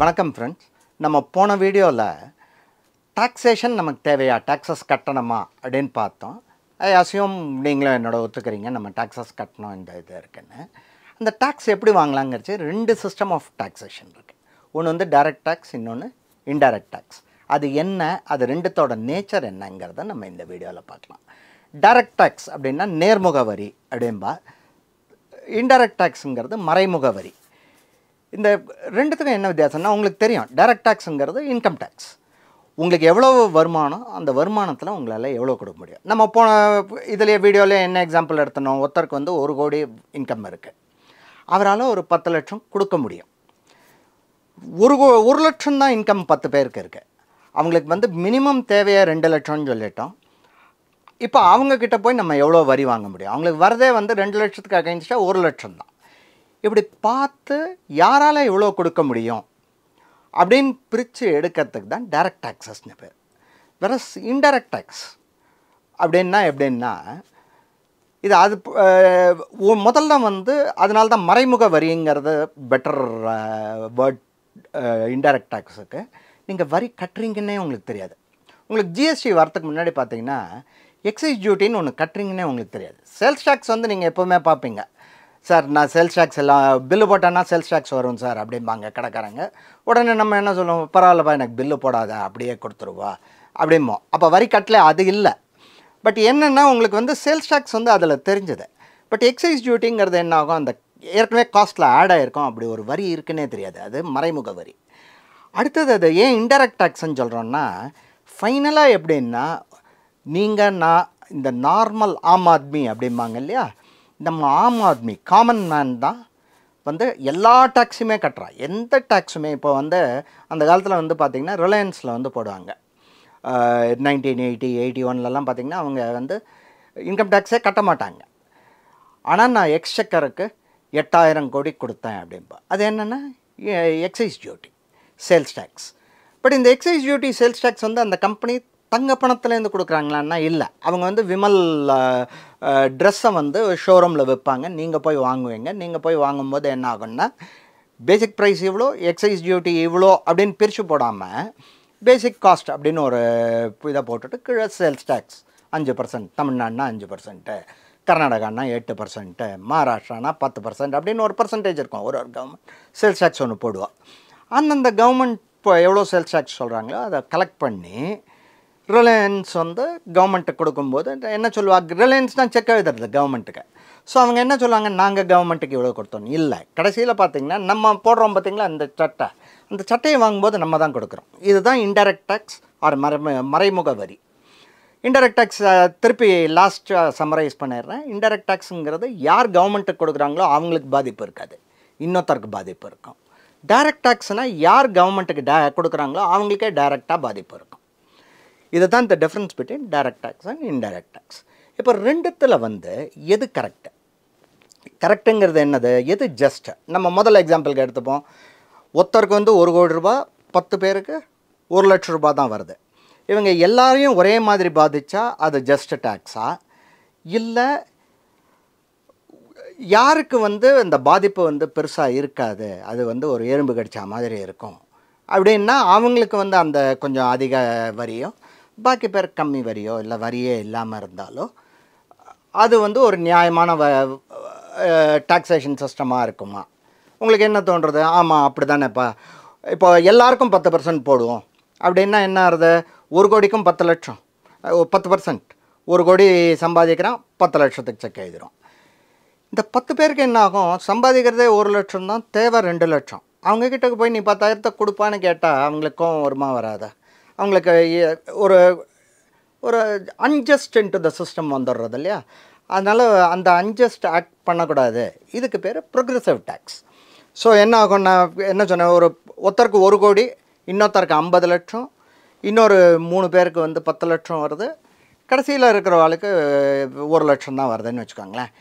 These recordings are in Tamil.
வணக்கம் ஃப்ரெண்ட்ஸ். நம்ம போன வீடியோவில் டாக்ஸேஷன் நமக்கு தேவையா, டாக்ஸஸ் கட்டணுமா அப்படின்னு பார்த்தோம். ஐ அசியூம் நீங்களும் என்னோட ஒத்துக்கிறீங்க நம்ம டாக்ஸஸ் கட்டணும் இந்த இது இருக்குன்னு. அந்த டாக்ஸ் எப்படி வாங்கலாங்கிறச்சு ரெண்டு சிஸ்டம் ஆஃப் டாக்ஸேஷன் இருக்குது. ஒன்று வந்து டைரக்ட் டாக்ஸ், இன்னொன்று இன்டைரக்ட் டாக்ஸ். அது என்ன, அது ரெண்டுத்தோட நேச்சர் என்னங்கிறத நம்ம இந்த வீடியோவில் பார்க்கலாம். டைரக்ட் டாக்ஸ் அப்படின்னா நேர்முக வரி அப்படின்பா. இன்டைரக்ட் டாக்ஸுங்கிறது மறைமுக வரி. இந்த ரெண்டுத்துக்கும் என்ன வித்தியாசம்னா உங்களுக்கு தெரியும். டைரக்ட் டாக்ஸுங்கிறது இன்கம் டேக்ஸ். உங்களுக்கு எவ்வளோ வருமானம், அந்த வருமானத்தில் உங்களால் எவ்வளோ கொடுக்க முடியும். நம்ம போன இதில் வீடியோவில் என்ன எக்ஸாம்பிள் எடுத்தனோம், ஒருத்தருக்கு வந்து 1 கோடி இன்கம் இருக்குது, அவரால் ஒரு 10 லட்சம் கொடுக்க முடியும். 1 லட்சம் தான் இன்கம் 10 பேருக்கு இருக்குது. அவங்களுக்கு வந்து மினிமம் தேவையாக 2 லட்சம்னு சொல்லிட்டோம். இப்போ அவங்கக்கிட்ட போய் நம்ம எவ்வளோ வரி வாங்க முடியும்? அவங்களுக்கு வரதே வந்து 2 லட்சத்துக்கு அகைன்ஸ்டாக 1 லட்சம் தான். இப்படி பார்த்து யாரால் எவ்வளோ கொடுக்க முடியும் அப்படின்னு பிரித்து எடுக்கிறதுக்கு தான் டைரக்ட் டாக்ஸஸ்னு பேர். வேற இன்டைரக்ட் டாக்ஸ் அப்படின்னா எப்படின்னா, இது அது முதல்ல வந்து அதனால தான் மறைமுக வரிங்கிறது பெட்டர் வேர்ட். இன்டைரக்ட் டாக்ஸுக்கு நீங்கள் வரி கட்டுறீங்கன்னே உங்களுக்கு தெரியாது. உங்களுக்கு ஜிஎஸ்டி வரத்துக்கு முன்னாடி பார்த்தீங்கன்னா எக்ஸைஸ் டியூட்டின்னு ஒன்று கட்டுறீங்கன்னே உங்களுக்கு தெரியாது. சேல்ஸ் டேக்ஸ் வந்து நீங்கள் எப்போவுமே பார்ப்பீங்க. சார் நான் சேல்ஸ் டேக்ஸ் எல்லாம் பில்லு போட்டேன்னா சேல்ஸ் டேக்ஸ் வரும் சார் அப்படிம்பாங்க கடைக்காரங்க. உடனே நம்ம என்ன சொல்லுவோம், பரவாயில்லப்பா எனக்கு பில்லு போடாத அப்படியே கொடுத்துருவா அப்படிம்போம். அப்போ வரி கட்டல, அது இல்லை. பட் என்னென்னா உங்களுக்கு வந்து சேல்ஸ் டேக்ஸ் வந்து அதில் தெரிஞ்சது. பட் எக்ஸைஸ் டியூட்டிங்கிறது என்ன ஆகும், அந்த ஏற்கனவே காஸ்ட்டில் ஆட் ஆகிருக்கும், அப்படி ஒரு வரி இருக்குன்னே தெரியாது. அது மறைமுக வரி. அடுத்தது அது ஏன் இன்டைரக்ட் டாக்ஸ்ன்னு சொல்கிறோன்னா, ஃபைனலாக எப்படின்னா நீங்கள் நான் இந்த நார்மல் ஆம் ஆத்மி அப்படிம்பாங்க இல்லையா, நம்ம ஆம் ஆத்மி காமன் மேன் தான் வந்து எல்லா டேக்ஸுமே கட்டுறான். எந்த டேக்ஸுமே இப்போ வந்து அந்த காலத்தில் வந்து பார்த்திங்கன்னா ரிலையன்ஸில் வந்து போடுவாங்க. 1980, 81லலாம் பார்த்திங்கன்னா அவங்க வந்து இன்கம் டேக்ஸே கட்ட மாட்டாங்க. ஆனால் நான் எக்ஸ்செக்கருக்கு 8000 கோடி கொடுத்தேன் அப்படின்பா. அது என்னென்னா excise duty, sales tax. But இந்த எக்ஸைஸ் டியூட்டி, சேல்ஸ் டேக்ஸ் வந்து அந்த கம்பெனி தங்க பணத்துலேருந்து கொடுக்குறாங்களான்னா இல்லை. அவங்க வந்து விமல் ட்ரெஸ்ஸை வந்து ஷோரூமில் விற்பாங்க, நீங்கள் போய் வாங்குவீங்க. நீங்கள் போய் வாங்கும்போது என்ன ஆகுன்னா, பேசிக் ப்ரைஸ் இவ்வளோ, எக்ஸைஸ் டியூட்டி இவ்வளோ அப்படின்னு பிரித்து போடாமல் பேசிக் காஸ்ட் அப்படின்னு ஒரு இதை போட்டுட்டு கீழே சேல்ஸ் டேக்ஸ் 5%, தமிழ்நாடுனா 5%, கர்நாடகானா 8%, மகாராஷ்டிரானா 10% அப்படின்னு ஒரு பர்சன்டேஜ் இருக்கும். ஒரு கவர்மெண்ட் சேல்ஸ் டேக்ஸ் ஒன்று போடுவோம். அந்தந்த கவர்மெண்ட் இப்போ எவ்வளோ சேல்ஸ் டேக்ஸ் சொல்கிறாங்களோ அதை கலெக்ட் பண்ணி ரிலையன்ஸ் வந்து கவர்மெண்ட்டுக்கு கொடுக்கும்போது என்ன சொல்லுவாங்க, ரிலையன்ஸ்னால் செக் எழுதுறது கவர்மெண்ட்டுக்கு. ஸோ அவங்க என்ன சொல்லுவாங்க, நாங்கள் கவர்மெண்ட்டுக்கு இவ்வளோ கொடுத்தோம். இல்லை, கடைசியில் பார்த்திங்கன்னா நம்ம போடுறோம் பார்த்திங்களா அந்த சட்டை, அந்த சட்டையை வாங்கும்போது நம்ம தான் கொடுக்குறோம். இதுதான் இன்டைரக்ட் டேக்ஸ் ஆர் மறைமுக வரி. இன்டைரக்ட் டேக்ஸ் திருப்பி லாஸ்ட்டாக சம்மரைஸ் பண்ணிடுறேன். இன்டைரக்ட் டேக்ஸுங்கிறது யார் கவர்மெண்ட்டுக்கு கொடுக்குறாங்களோ அவங்களுக்கு பாதிப்பு இருக்காது, இன்னொருத்தருக்கு பாதிப்பு இருக்கும். டைரக்ட் டேக்ஸ்னால் யார் கவர்மெண்ட்டுக்கு கொடுக்குறாங்களோ அவங்களுக்கே டைரெக்டாக பாதிப்பு இருக்கும். இதுதான் இந்த difference between direct tax and indirect tax. இப்போ ரெண்டுத்தில் வந்து எது கரெக்டு, கரெக்டுங்கிறது என்னது, எது ஜஸ்ட்டு? நம்ம முதல் எக்ஸாம்பிளுக்கு எடுத்துப்போம். ஒருத்தருக்கு வந்து 1 கோடி ரூபா, 10 பேருக்கு 1 லட்சம் ரூபா தான் வருது. இவங்க எல்லாரையும் ஒரே மாதிரி பாதித்தா அது ஜஸ்ட் டேக்ஸா, இல்லை யாருக்கு வந்து இந்த பாதிப்பு வந்து பெருசாக இருக்காது, அது வந்து ஒரு எறும்பு கடிச்சா மாதிரி இருக்கும் அப்படின்னா அவங்களுக்கு வந்து அந்த கொஞ்சம் அதிக வரியோ, பாக்கி பேர் கம்மி வரியோ இல்லை வரியே இல்லாமல் இருந்தாலோ அது வந்து ஒரு நியாயமான டாக்ஸேஷன் சிஸ்டமாக இருக்குமா? உங்களுக்கு என்ன தோன்றுறது? ஆமாம் அப்படி தானேப்பா. இப்போ எல்லாருக்கும் 10% போடுவோம் அப்படின்னா என்ன ஆகுது, 1 கோடிக்கும் 10 லட்சம், 10%, 1 கோடி சம்பாதிக்கிறான், 10 லட்சத்துக்கு செக் எழுதிடும். இந்த 10 பேருக்கு என்ன ஆகும், சம்பாதிக்கிறதே 1 லட்சம் தான், தேவை 2 லட்சம். அவங்கக்கிட்ட போய் நீ 10,000 கொடுப்பான்னு கேட்டால் அவங்களுக்கும் வருமா வராதா? அவங்களுக்கு ஒரு ஒரு அன்ஜஸ்ட் இன்டு த சிஸ்டம் வந்துடுறது இல்லையா? அதனால் அந்த அன்ஜஸ்ட் ஆக்ட் பண்ணக்கூடாது. இதுக்கு பேர் ப்ரொக்ரெசிவ் டேக்ஸ். ஸோ என்ன ஆகும், நான் என்ன சொன்னேன், ஒருத்தருக்கு 1 கோடி, இன்னொருத்தருக்கு 50 லட்சம், இன்னொரு 3 பேருக்கு வந்து 10 லட்சம் வருது, கடைசியில் இருக்கிறவாளுக்கு 1 லட்சம் தான் வருதுன்னு வச்சுக்கோங்களேன்.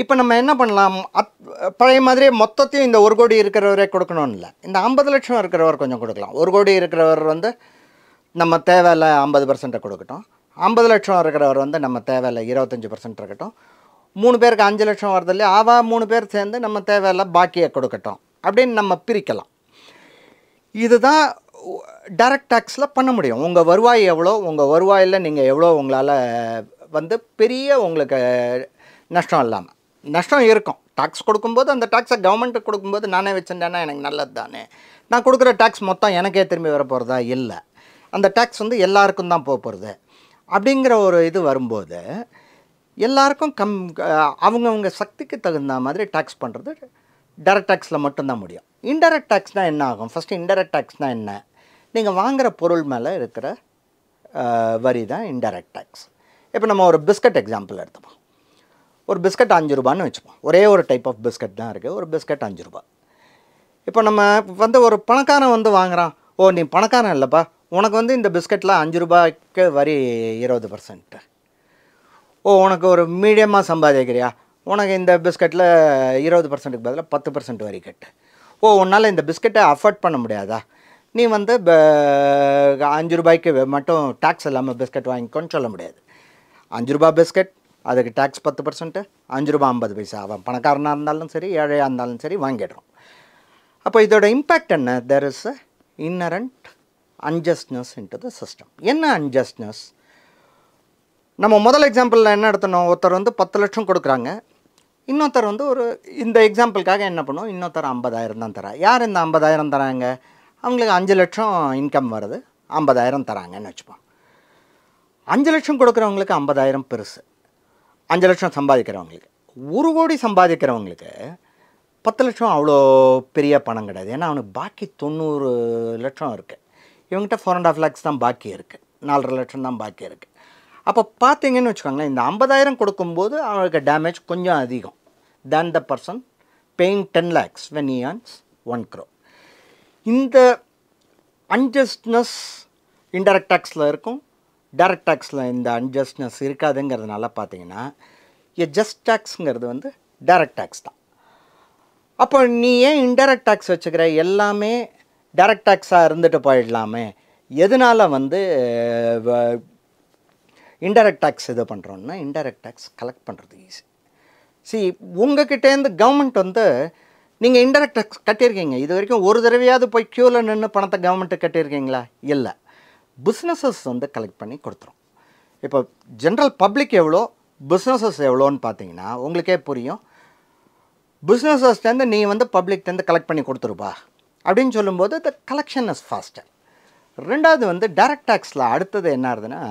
இப்போ நம்ம என்ன பண்ணலாம், பழைய மாதிரியே மொத்தத்தையும் இந்த 1 கோடி இருக்கிறவரே கொடுக்கணும்னு இல்லை, இந்த 50 லட்சம் இருக்கிறவர் கொஞ்சம் கொடுக்கலாம். 1 கோடி இருக்கிறவர் வந்து நம்ம தேவையில்ல 50% கொடுக்கட்டும், 50 லட்சம் இருக்கிறவர் வந்து நம்ம தேவையில்ல 25% இருக்கட்டும், 3 பேருக்கு 5 லட்சம் வருது இல்லையா, 3 பேர் சேர்ந்து நம்ம தேவையில்ல பாக்கியை கொடுக்கட்டும் அப்படின்னு நம்ம பிரிக்கலாம். இதுதான் டைரக்ட் டேக்ஸில் பண்ண முடியும். உங்கள் வருவாய் எவ்வளோ, உங்கள் வருவாயில் நீங்கள் எவ்வளோ உங்களால் வந்து பெரிய உங்களுக்கு நஷ்டம் இல்லாமல், நஷ்டம் இருக்கும். டாக்ஸ் கொடுக்கும்போது அந்த டாக்ஸை கவர்மெண்ட்டுக்கு கொடுக்கும்போது நானே வச்சுட்டேன்னா எனக்கு நல்லது தானே. நான் கொடுக்குற டாக்ஸ் மொத்தம் எனக்கே திரும்பி வர போகிறதா இல்லை, அந்த டாக்ஸ் வந்து எல்லாருக்கும் தான் போக போகிறது. அப்படிங்கிற ஒரு இது வரும்போது எல்லாருக்கும் அவங்கவுங்க சக்திக்கு தகுந்த மாதிரி டாக்ஸ் பண்ணுறது டைரக்ட் டேக்ஸில் மட்டும்தான் முடியும். இன்டைரக்ட் டேக்ஸ்னால் என்ன ஆகும்? ஃபஸ்ட்டு இன்டைரக்ட் டேக்ஸ்னால் என்ன? நீங்கள் வாங்குகிற பொருள் மேலே இருக்கிற வரி தான் இன்டைரக்ட் டேக்ஸ். இப்போ நம்ம ஒரு பிஸ்கட் எக்ஸாம்பிள் எடுத்துப்போம். ஒரு பிஸ்கட் 5 ரூபான்னு வச்சுப்போம். ஒரே ஒரு டைப் ஆஃப் பிஸ்கட் தான் இருக்குது. ஒரு பிஸ்கட் 5 ரூபா. இப்போ நம்ம வந்து ஒரு பணக்காரன் வந்து வாங்குகிறான். ஓ, நீ பணக்காரன் இல்லைப்பா, உனக்கு வந்து இந்த பிஸ்கட்டில் 5 ரூபாய்க்கு வரி 20%. ஓ, உனக்கு ஒரு மீடியமாக சம்பாதிக்கிறியா, உனக்கு இந்த பிஸ்கட்டில் 20%க்கு பதிலாக 10% வரி கட்டு. ஓ, உன்னால் இந்த பிஸ்கட்டை அஃபோர்ட் பண்ண முடியாதா, நீ வந்து 5 ரூபாய்க்கு மட்டும் டேக்ஸ் இல்லாமல் பிஸ்கட் வாங்கிக்கோன்னு சொல்ல முடியாது. 5 ரூபா பிஸ்கட், அதுக்கு டேக்ஸ் 10%, 5 ரூபா 50 பைசா. அவன் பணக்காரனாக இருந்தாலும் சரி, ஏழையாக இருந்தாலும் சரி வாங்கிடுறோம். அப்போ இதோட இம்பேக்ட் என்ன? There is a inherent unjustness into the system. என்ன அன்ஜஸ்ட்னஸ்? நம்ம முதல் எக்ஸாம்பிளில் என்ன எடுத்தணும்? ஒருத்தர் வந்து 10 லட்சம் கொடுக்குறாங்க, இன்னொருத்தர் வந்து ஒரு இந்த எக்ஸாம்பிளுக்காக என்ன பண்ணுவோம், இன்னொருத்தர் 50,000 தான் தரா. யார் இந்த 50,000 தராங்க? அவங்களுக்கு 5 லட்சம் இன்கம் வருது, 50,000 தராங்கன்னு வச்சுப்போம். 5 லட்சம் கொடுக்குறவங்களுக்கு 50,000 பெருசு. 5 லட்சம் சம்பாதிக்கிறவங்களுக்கு, 1 கோடி சம்பாதிக்கிறவங்களுக்கு 10 லட்சம் அவ்வளோ பெரிய பணம் கிடையாது. ஏன்னா அவனுக்கு பாக்கி 90 லட்சம் இருக்குது. இவங்ககிட்ட 4.5 lakhs தான் பாக்கி இருக்குது, 4.5 லட்சம் தான் பாக்கி இருக்குது. அப்போ பார்த்தீங்கன்னு வச்சுக்கோங்களேன், இந்த 50,000 கொடுக்கும்போது அவனுக்கு டேமேஜ் கொஞ்சம் அதிகம் then the person paying 10 lakhs when he earns 1 crore. இந்த அன்ஜஸ்ட்னஸ் இன்டைரக்ட் டேக்ஸில் இருக்கும், டைரக்ட் டேக்ஸில் இந்த அன்ஜஸ்ட்னஸ் இருக்காதுங்கிறதுனால பார்த்தீங்கன்னா ஜஸ்ட் டேக்ஸுங்கிறது வந்து டைரக்ட் டேக்ஸ் தான். அப்போ நீ ஏன் இன்டைரக்ட் டேக்ஸ் வச்சுக்கிற? எல்லாமே டைரக்ட் டேக்ஸாக இருந்துட்டு போயிடலாமே. எதனால் வந்து இன்டைரக்ட் டேக்ஸ் இது பண்ணுறோன்னா, இன்டைரக்ட் டேக்ஸ் கலெக்ட் பண்ணுறது ஈஸி. உங்ககிட்டேருந்து கவர்மெண்ட் வந்து நீங்கள் இன்டைரக்ட் டேக்ஸ் கட்டியிருக்கீங்க, இது வரைக்கும் ஒரு தடவையாவது போய் க்யூவில் நின்று பணத்தை கவர்மெண்ட்டு கட்டியிருக்கீங்களா? இல்லை. பிஸ்னஸஸ் வந்து கலெக்ட் பண்ணி கொடுத்துரும். இப்போ ஜென்ரல் பப்ளிக் எவ்வளோ, பிஸ்னஸஸ் எவ்வளோன்னு பார்த்தீங்கன்னா உங்களுக்கே புரியும். பிஸ்னஸஸ்லேருந்து நீ வந்து பப்ளிக்லேருந்து கலெக்ட் பண்ணி கொடுத்துருப்பா அப்படின்னு சொல்லும்போது த கலெக்ஷன் இஸ் ஃபாஸ்டர். ரெண்டாவது வந்து டைரக்ட் டேக்ஸில் அடுத்தது என்ன ஆகுதுன்னா,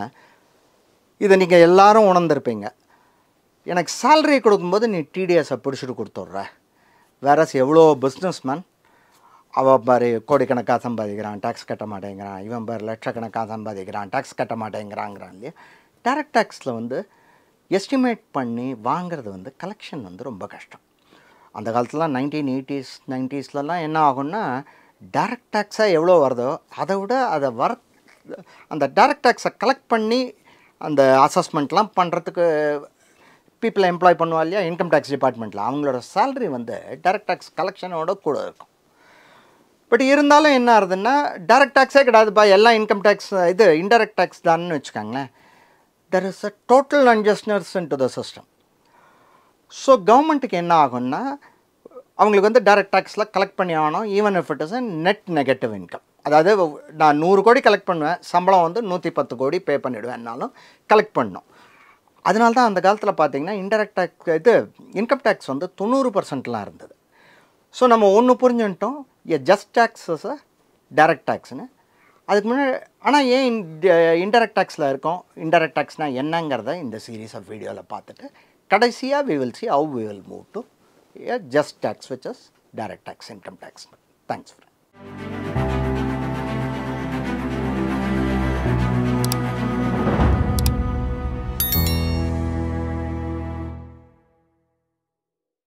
இதை நீங்கள் எல்லோரும் உணர்ந்திருப்பீங்க. எனக்கு சேலரி கொடுக்கும்போது நீ டிடிஎஸை பிடிச்சிட்டு கொடுத்துட்ற. வேற எவ்வளோ பிஸ்னஸ்மேன் அவன் பாரு கோடிக்கணக்காக சம்பாதிக்கிறான், டேக்ஸ் கட்ட மாட்டேங்கிறான், இவன் பாரு லட்சக்கணக்காக சம்பாதிக்கிறான், டேக்ஸ் கட்ட மாட்டேங்கிறாங்கிறான் இல்லையா. டைரக்ட் டேக்ஸில் வந்து எஸ்டிமேட் பண்ணி வாங்கிறது வந்து கலெக்ஷன் வந்து ரொம்ப கஷ்டம். அந்த காலத்துலாம் 1980s 90sலலாம் என்ன ஆகும்னா, டைரக்ட் டேக்ஸாக எவ்வளோ வருதோ அதை விட அதை அந்த டைரக்ட் டேக்ஸை கலெக்ட் பண்ணி அந்த அசஸ்மெண்ட்லாம் பண்ணுறதுக்கு பீப்புளை எம்ப்ளாய் பண்ணுவா இல்லையா, இன்கம் டேக்ஸ் டிபார்ட்மெண்ட்டில், அவங்களோட சேலரி வந்து டைரக்ட் டேக்ஸ் கலெக்ஷனோட கூட இருக்கும். பட் இருந்தாலும் என்ன ஆகுதுன்னா, டைரக்ட் டேக்ஸே கிடையாதுப்பா, எல்லாம் இன்கம் டேக்ஸ் இது இன்டைரக்ட் டேக்ஸ் தான்னு வச்சுக்கோங்களேன். There is a total unjustness in to the system. So கவர்மெண்ட்டுக்கு என்ன ஆகும்னா, அவங்களுக்கு வந்து டைரக்ட் டேக்ஸில் கலெக்ட் பண்ணி ஆகணும், even if it is a net negative income. அதாவது நான் 100 கோடி கலெக்ட் பண்ணுவேன், சம்பளம் வந்து 110 கோடி பே பண்ணிவிடுவேன்னாலும் கலெக்ட் பண்ணணும். அதனால தான் அந்த காலத்தில் பார்த்தீங்கன்னா இன்டைரக்ட் டேக்ஸ் இது இன்கம் டேக்ஸ் வந்து 90%லாம் இருந்தது. ஸோ நம்ம ஒன்று புரிஞ்சுட்டோம், ஜஸ்ட் டேக்ஸஸ் டைரக்ட் டேக்ஸ்னு. அதுக்கு முன்னாடி ஆனால் ஏன் இன்டைரக்ட் டேக்ஸில் இருக்கோம், இன்டைரக்ட் டேக்ஸ்னால் என்னங்கிறத இந்த சீரீஸ் ஆஃப் வீடியோவில் பார்த்துட்டு கடைசியாக we will see how we will move to a just tax which is direct tax income tax. Thanks friend.